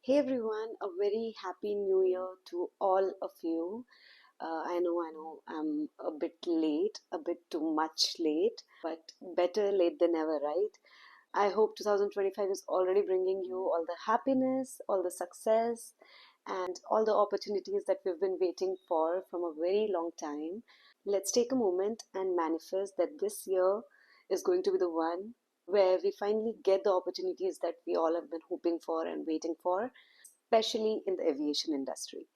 Hey everyone, a very happy new year to all of you. I know, I'm a bit late, a bit too much late, but better late than never, right? I hope 2025 is already bringing you all the happiness, all the success, and all the opportunities that we've been waiting for from a very long time. Let's take a moment and manifest that this year is going to be the one where we finally get the opportunities that we all have been hoping for and waiting for, especially in the aviation industry.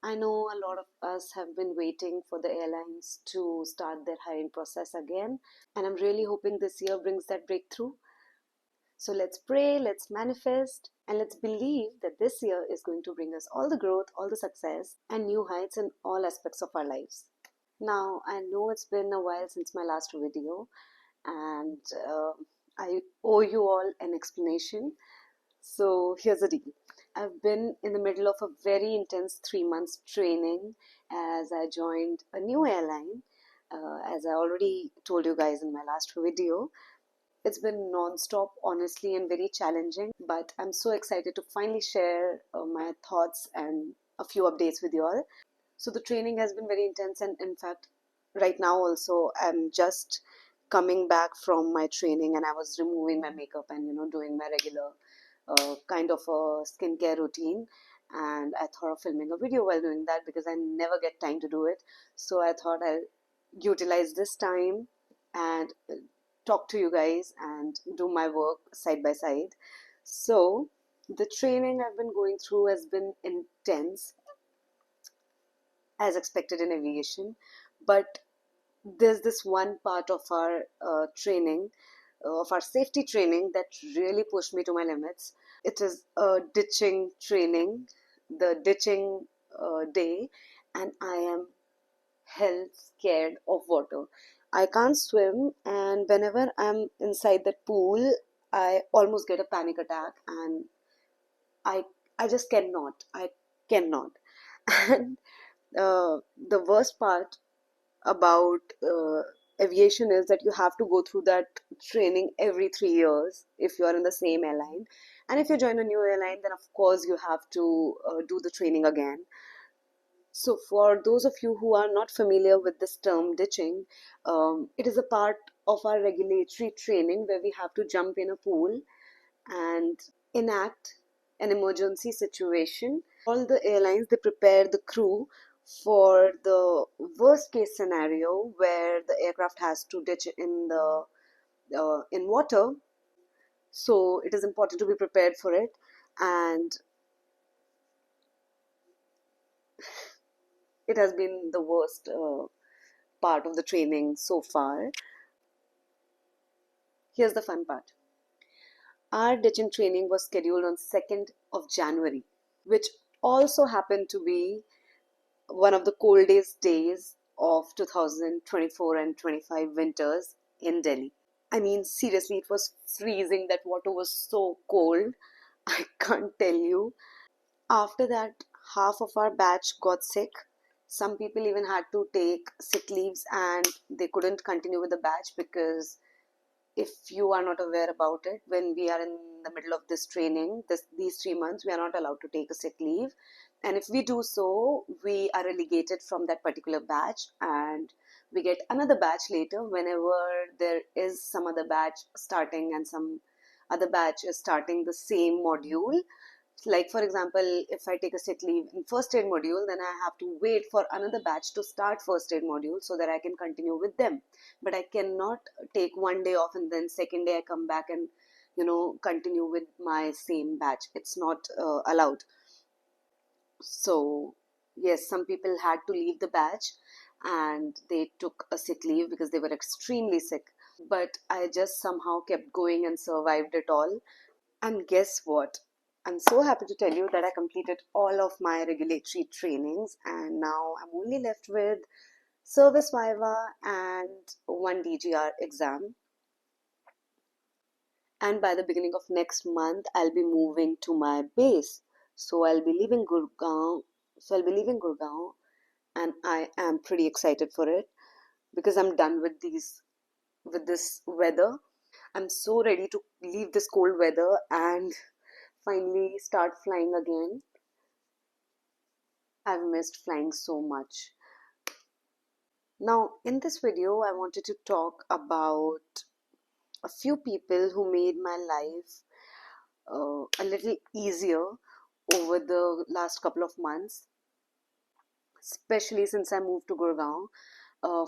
I know a lot of us have been waiting for the airlines to start their hiring process again, and I'm really hoping this year brings that breakthrough. So let's pray, let's manifest, and let's believe that this year is going to bring us all the growth, all the success, and new heights in all aspects of our lives. Now, I know it's been a while since my last video, and I owe you all an explanation. So here's the deal. I've been in the middle of a very intense 3 months training as I joined a new airline. As I already told you guys in my last video, it's been non-stop, honestly, and very challenging. But I'm so excited to finally share my thoughts and a few updates with you all. So the training has been very intense, and in fact, right now also I'm just coming back from my training, and I was removing my makeup and doing my regular kind of a skincare routine. And I thought of filming a video while doing that because I never get time to do it. So I thought I'll utilize this time and talk to you guys and do my work side by side. So the training I've been going through has been intense as expected in aviation, but there's this one part of our training, of our safety training, that really pushed me to my limits. It is a ditching training, the ditching day, and I am hell scared of water. I can't swim, and whenever I'm inside that pool, I almost get a panic attack, and I I just cannot. I cannot. And the worst part about aviation is that you have to go through that training every 3 years if you are in the same airline. And if you join a new airline, then of course you have to do the training again. So, for those of you who are not familiar with this term ditching, it is a part of our regulatory training where we have to jump in a pool and enact an emergency situation. All the airlines, they prepare the crew for the worst case scenario where the aircraft has to ditch in the in water. So it is important to be prepared for it, and it has been the worst part of the training so far. Here's the fun part. Our ditching training was scheduled on 2nd of January, which also happened to be one of the coldest days of 2024 and 25 winters in Delhi. I mean, seriously, it was freezing. That water was so cold. I can't tell you. After that, half of our batch got sick. Some people even had to take sick leaves and they couldn't continue with the batch because if you are not aware about it, when we are in the middle of this training, these 3 months, we are not allowed to take a sick leave. And if we do so, we are relegated from that particular batch and we get another batch later whenever there is some other batch starting and some other batch is starting the same module. Like, for example, if I take a sick leave in first aid module, then I have to wait for another batch to start first aid module so that I can continue with them. But I cannot take one day off and then second day I come back and continue with my same batch. It's not allowed. So yes, some people had to leave the batch and they took a sick leave because they were extremely sick. But I just somehow kept going and survived it all. And guess what? I'm so happy to tell you that I completed all of my regulatory trainings, and now I'm only left with service viva and one DGR exam. And by the beginning of next month, I'll be moving to my base. So I'll be leaving Gurgaon. And I am pretty excited for it because I'm done with this weather. I'm so ready to leave this cold weather and finally start flying again. I've missed flying so much. Now, in this video, I wanted to talk about a few people who made my life a little easier over the last couple of months, especially since I moved to Gurgaon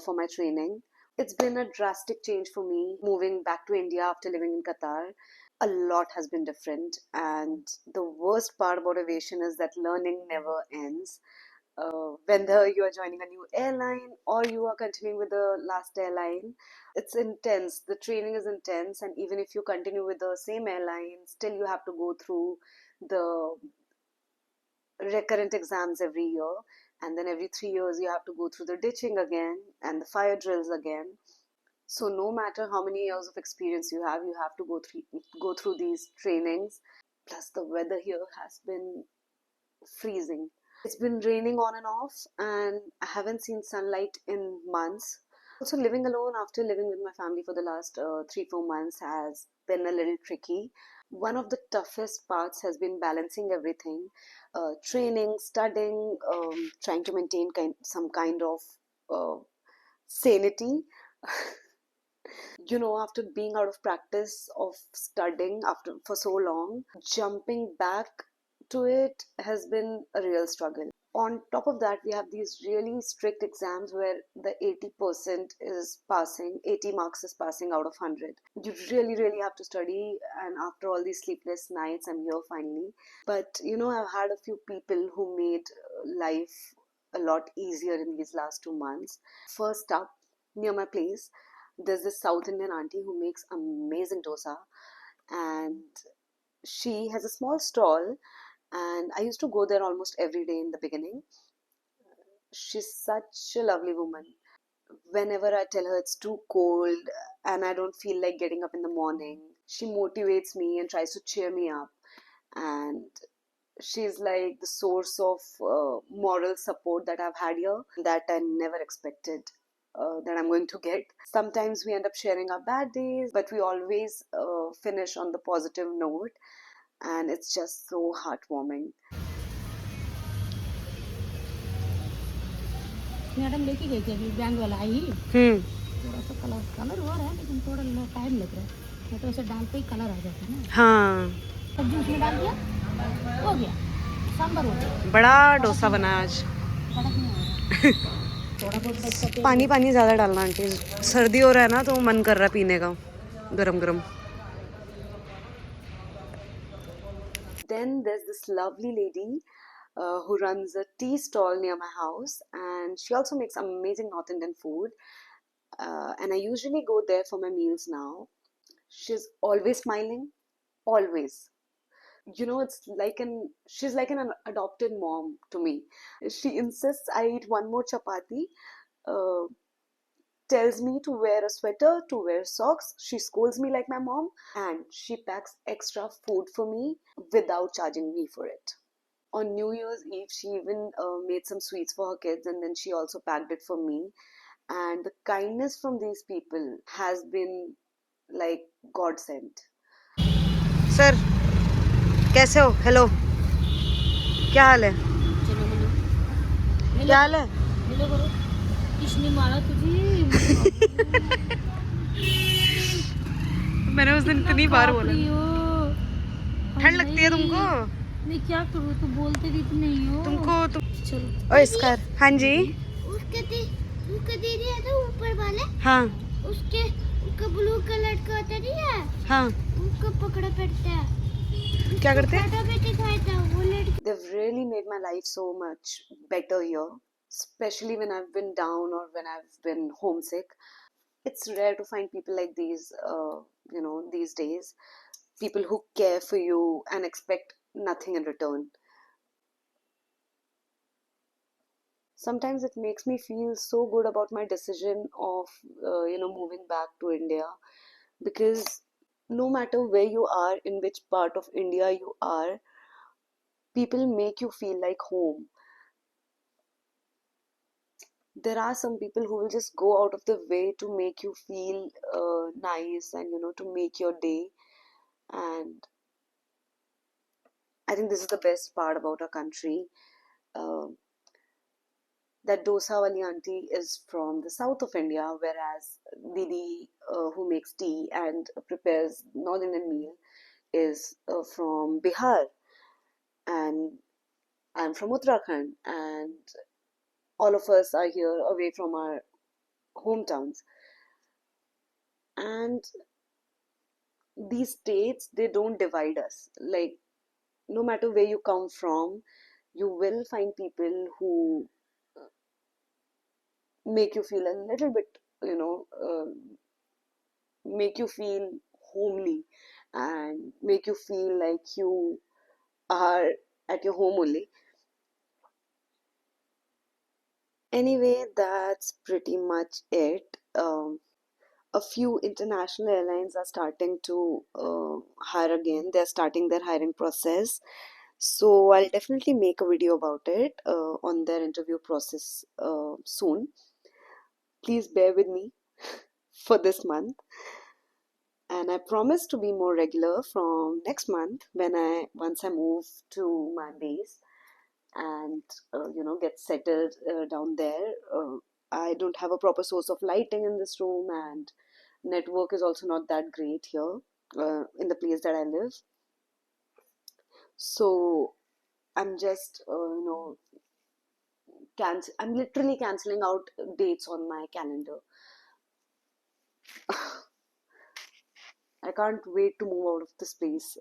for my training. It's been a drastic change for me moving back to India after living in Qatar. A lot has been different, and the worst part about aviation is that learning never ends. Whether you are joining a new airline or you are continuing with the last airline, it's intense. The training is intense, and even if you continue with the same airline, still you have to go through the recurrent exams every year, and then every 3 years you have to go through the ditching again and the fire drills again. So no matter how many years of experience you have to go through these trainings. Plus the weather here has been freezing. It's been raining on and off, and I haven't seen sunlight in months. Also, living alone after living with my family for the last 3-4 months has been a little tricky. One of the toughest parts has been balancing everything, training, studying, trying to maintain some kind of uh, sanity. After being out of practice of studying after for so long, jumping back to it has been a real struggle. On top of that, we have these really strict exams where the 80% is passing, 80 marks is passing out of 100. You really, really have to study, and after all these sleepless nights, I'm here finally. But I've had a few people who made life a lot easier in these last 2 months. First up, near my place, there's this South Indian auntie who makes amazing dosa, and she has a small stall, and I used to go there almost every day in the beginning. She's such a lovely woman. Whenever I tell her it's too cold and I don't feel like getting up in the morning, she motivates me and tries to cheer me up. And she's like the source of moral support that I've had here that I never expected that I'm going to get. Sometimes we end up sharing our bad days, but we always finish on the positive note, and it's just so heartwarming. Madam लेके गई थी अभी bank वाला आई थोड़ा सा colour colour हो रहा है लेकिन थोड़ा टाइम लग रहा है नहीं तो ऐसे डालते ही कलर आ जाता है ना हाँ, सब्जी उसमें डाल दिया हो गया सांभर हो गया बड़ा डोसा बना है आज। कड़क नहीं हो रहा थोड़ा बहुत बच्चा पेट पानी पानी ज़्यादा डालना आंटी, सर्दी हो रहा है ना तो मन कर रहा है पीने का गरम गरम। Then there's this lovely lady who runs a tea stall near my house, and she also makes amazing North Indian food. And I usually go there for my meals now. She's always smiling, always. She's like an adopted mom to me. She insists I eat one more chapati, uh, tells me to wear a sweater, to wear socks. She scolds me like my mom, and she packs extra food for me without charging me for it. On New Year's Eve, she even made some sweets for her kids, and then she also packed it for me. And the kindness from these people has been like God sent. Sir, कैसे हो? Hello. क्या हाल है? चलो मिलो क्या हाल है? मिलो करो किसने मारा तुझे मैंने उस दिन इतनी बार बोला। ठंड लगती है तुमको? मैं क्या करूँ तू बोलते भी तो नहीं हो तुम चलो ओ इसका हाँ जी उसके दीदी है तो ऊपर वाले हाँ उसका ब्लू कलर का होता नहीं है हाँ उसको पकड़ा पड़ता है क्या करते हैं? They've really made my life so much better here, especially when I've been down or when I've been homesick. It's rare to find people like these, these days. People who care for you and expect nothing in return. Sometimes it makes me feel so good about my decision of, moving back to India, because no matter where you are, in which part of India you are, people make you feel like home. There are some people who will just go out of the way to make you feel nice and to make your day. And I think this is the best part about our country. Uh, that dosa wali auntie is from the south of India, whereas Didi, who makes tea and prepares North Indian meal, is from Bihar, and I'm from Uttarakhand, and all of us are here away from our hometowns. And these states, they don't divide us. Like, no matter where you come from, you will find people who make you feel a little bit, make you feel homely and make you feel like you are at your home only. Anyway, that's pretty much it. A few international airlines are starting to hire again. They're starting their hiring process. So I'll definitely make a video about it on their interview process soon. Please bear with me for this month. And I promise to be more regular from next month when once I move to my base and get settled down there. I don't have a proper source of lighting in this room, and network is also not that great here in the place that I live. So I'm just I'm literally canceling out dates on my calendar. I can't wait to move out of this place,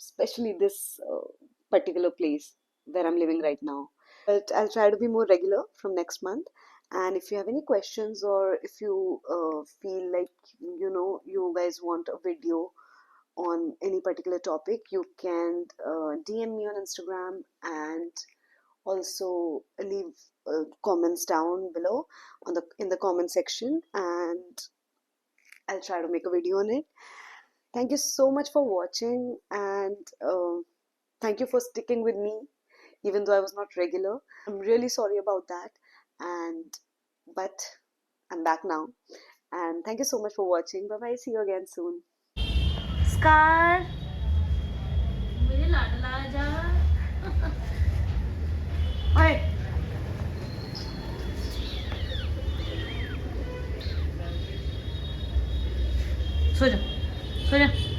especially this particular place where I'm living right now. But I'll try to be more regular from next month. And if you have any questions, or if you feel like you guys want a video on any particular topic, you can DM me on Instagram, and also leave comments down below in the comment section, and I'll try to make a video on it. Thank you so much for watching, and thank you for sticking with me even though I was not regular. I'm really sorry about that, and but I'm back now. And thank you so much for watching. Bye bye. See you again soon. Scar, मेरे लाडला जा ओए सो जा सो जा